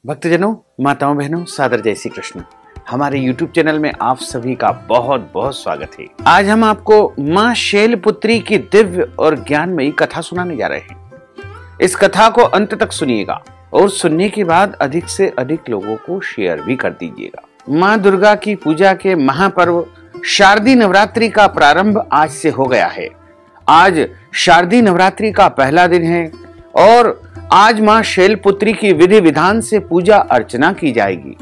भक्तजनों, माताओं, बहनों, सादर जय श्री कृष्ण। हमारे YouTube चैनल में आप सभी का बहुत बहुत स्वागत है। आज हम आपको मां शैलपुत्री की दिव्य और ज्ञानमयी कथा सुनाने जा रहे हैं। इस कथा को अंत तक सुनिएगा और सुनने के बाद अधिक से अधिक लोगों को शेयर भी कर दीजिएगा। मां दुर्गा की पूजा के महापर्व शारदीय नवरात्रि का प्रारंभ आज से हो गया है। आज शारदीय नवरात्रि का पहला दिन है और आज मां शैलपुत्री की विधि विधान से पूजा अर्चना की जाएगी।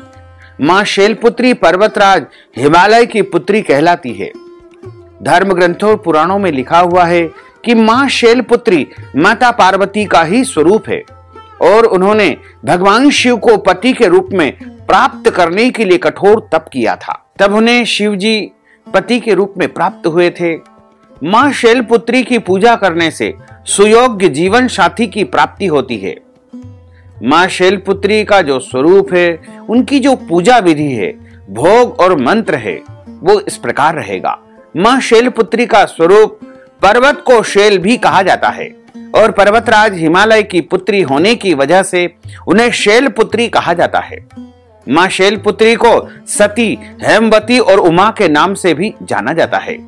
मां शैलपुत्री पर्वतराज हिमालय की पुत्री कहलाती है। धर्म ग्रंथों और पुराणों में लिखा हुआ है कि मां शैलपुत्री माता पार्वती का ही स्वरूप है और उन्होंने भगवान शिव को पति के रूप में प्राप्त करने के लिए कठोर तप किया था। तब उन्हें शिव जी पति के रूप में प्राप्त हुए थे। मां शैलपुत्री की पूजा करने से सुयोग्य जीवन साथी की प्राप्ति होती है। मां शैलपुत्री का जो स्वरूप है, उनकी जो पूजा विधि है, भोग और मंत्र है, वो इस प्रकार रहेगा। मां शैलपुत्री का स्वरूप पर्वत को शैल भी कहा जाता है और पर्वतराज हिमालय की पुत्री होने की वजह से उन्हें शैलपुत्री कहा जाता है। मां शैलपुत्री को सती, हेमवती और उमा के नाम से भी जाना जाता है।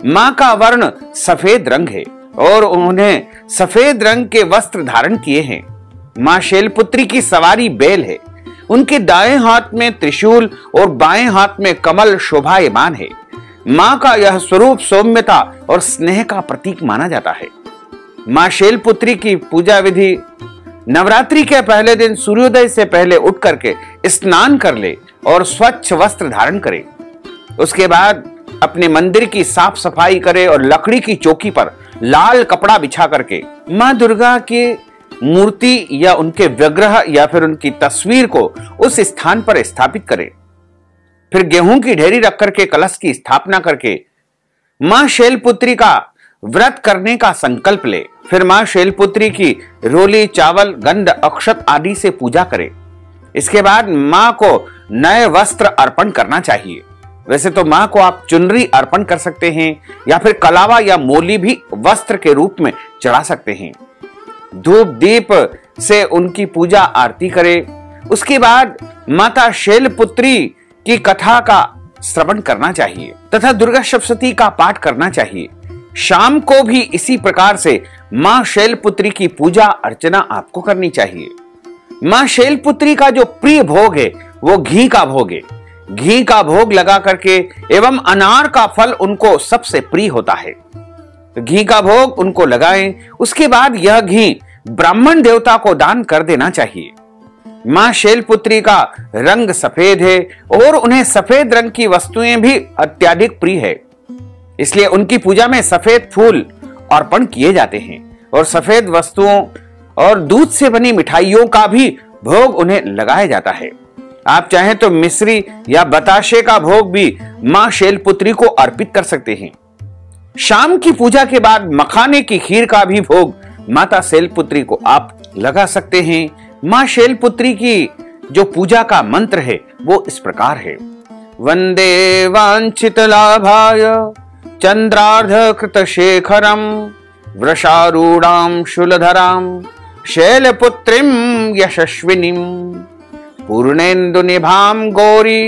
मां का वर्ण सफेद रंग है और उन्होंने सफेद रंग के वस्त्र धारण किए हैं। मां शैलपुत्री की सवारी बैल है। उनके दाएं हाथ में त्रिशूल और बाएं हाथ में कमल शोभायमान है। मां का यह स्वरूप सौम्यता और स्नेह का प्रतीक माना जाता है। मां शैलपुत्री की पूजा विधि नवरात्रि के पहले दिन सूर्योदय से पहले उठ करके स्नान कर ले और स्वच्छ वस्त्र धारण करे। उसके बाद अपने मंदिर की साफ सफाई करे और लकड़ी की चौकी पर लाल कपड़ा बिछा करके मां दुर्गा के मूर्ति या उनके विग्रह या फिर उनकी तस्वीर को उस स्थान पर स्थापित करे। फिर गेहूं की ढेरी रख करके कलश की स्थापना करके मां शैलपुत्री का व्रत करने का संकल्प ले। फिर मां शैलपुत्री की रोली, चावल, गंध, अक्षत आदि से पूजा करे। इसके बाद मां को नए वस्त्र अर्पण करना चाहिए। वैसे तो मां को आप चुनरी अर्पण कर सकते हैं या फिर कलावा या मोली भी वस्त्र के रूप में चढ़ा सकते हैं। धूप दीप से उनकी पूजा आरती करें। उसके बाद माता शैलपुत्री की कथा का श्रवण करना चाहिए तथा दुर्गा सप्तशती का पाठ करना चाहिए। शाम को भी इसी प्रकार से मां शैलपुत्री की पूजा अर्चना आपको करनी चाहिए। मां शैलपुत्री का जो प्रिय भोग है वो घी का भोग है। घी का भोग लगा करके एवं अनार का फल उनको सबसे प्रिय होता है। घी का भोग उनको लगाएं। उसके बाद यह घी ब्राह्मण देवता को दान कर देना चाहिए। मां शैलपुत्री का रंग सफेद है और उन्हें सफेद रंग की वस्तुएं भी अत्यधिक प्रिय है। इसलिए उनकी पूजा में सफेद फूल अर्पण किए जाते हैं और सफेद वस्तुओं और दूध से बनी मिठाइयों का भी भोग उन्हें लगाया जाता है। आप चाहें तो मिश्री या बताशे का भोग भी मां शैलपुत्री को अर्पित कर सकते हैं। शाम की पूजा के बाद मखाने की खीर का भी भोग माता शैलपुत्री को आप लगा सकते हैं। मां शैलपुत्री की जो पूजा का मंत्र है वो इस प्रकार है। वंदे वांछित लाभाय चंद्रार्ध कृत शेखरम वृषारूढ़ां शूलधरां शैलपुत्रीं यशस्विनीं पूर्णेन्दु निभां गौरी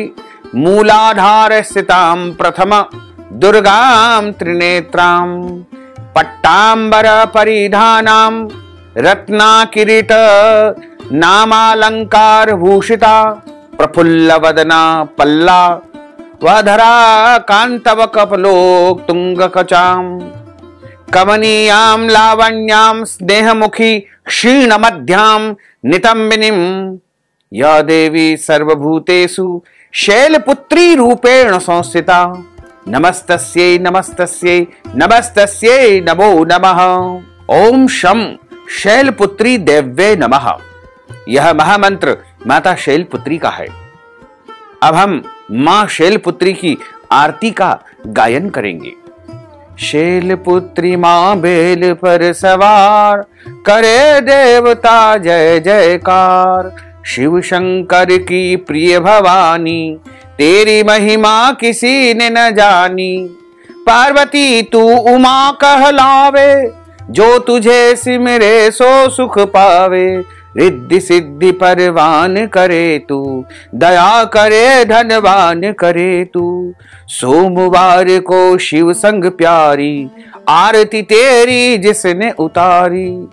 मूलाधार स्थितां प्रथम दुर्गां त्रिनेत्रां पट्टांबर परिधानां रत्ना किरीट नामालंकार भूषिता प्रफुल्ल वदना पल्ला वधरा कांतव कपलोक तुंग कचां कमनीयां लावण्यां स्नेहमुखी क्षीण मध्यां नितंबिनीं या देवी सर्वभूतेषु शैलपुत्री रूपेण संस्थिता नमस्तस्यै नमस्तस्यै नमस्तस्यै नमो नमः। ओम शं शैलपुत्री देव्ये नमः। यह महामंत्र माता शैलपुत्री का है। अब हम मां शैलपुत्री की आरती का गायन करेंगे। शैलपुत्री मां बेल पर सवार करे देवता जय जयकार। शिव शंकर की प्रिय भवानी तेरी महिमा किसी ने न जानी। पार्वती तू उमा कहलावे जो तुझे सिमरे सो सुख पावे। रिद्धि सिद्धि परवान करे तू, दया करे धनवान करे तू। सोमवार को शिव संग प्यारी, आरती तेरी जिसने उतारी।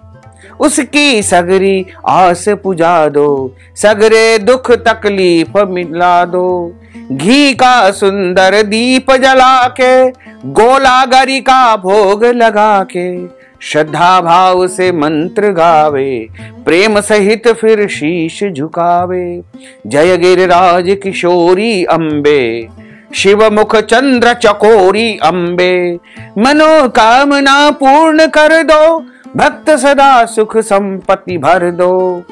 उसकी सगरी आस पुजा दो, सगरे दुख तकलीफ मिला दो। घी का सुंदर दीप जला के, गोलागरी का भोग लगा के, श्रद्धा भाव से मंत्र गावे, प्रेम सहित फिर शीश झुकावे। जय गिरिराज किशोरी अम्बे, शिव मुख चंद्र चकोरी अम्बे। मनोकामना पूर्ण कर दो, भक्त सदा सुख संपत्ति भर दो।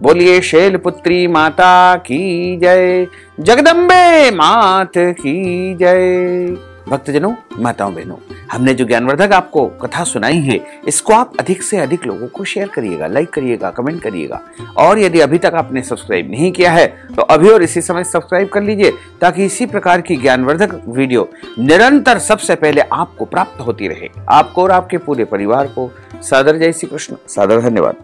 बोलिए शैलपुत्री माता की जय, जगदम्बे मात की जय। भक्तजनों, माताओं बहनों, हमने जो ज्ञानवर्धक आपको कथा सुनाई है, इसको आप अधिक से अधिक लोगों को शेयर करिएगा, लाइक करिएगा, कमेंट करिएगा। और यदि अभी तक आपने सब्सक्राइब नहीं किया है तो अभी और इसी समय सब्सक्राइब कर लीजिए, ताकि इसी प्रकार की ज्ञानवर्धक वीडियो निरंतर सबसे पहले आपको प्राप्त होती रहे। आपको और आपके पूरे परिवार को सादर जय श्री कृष्ण, सादर धन्यवाद।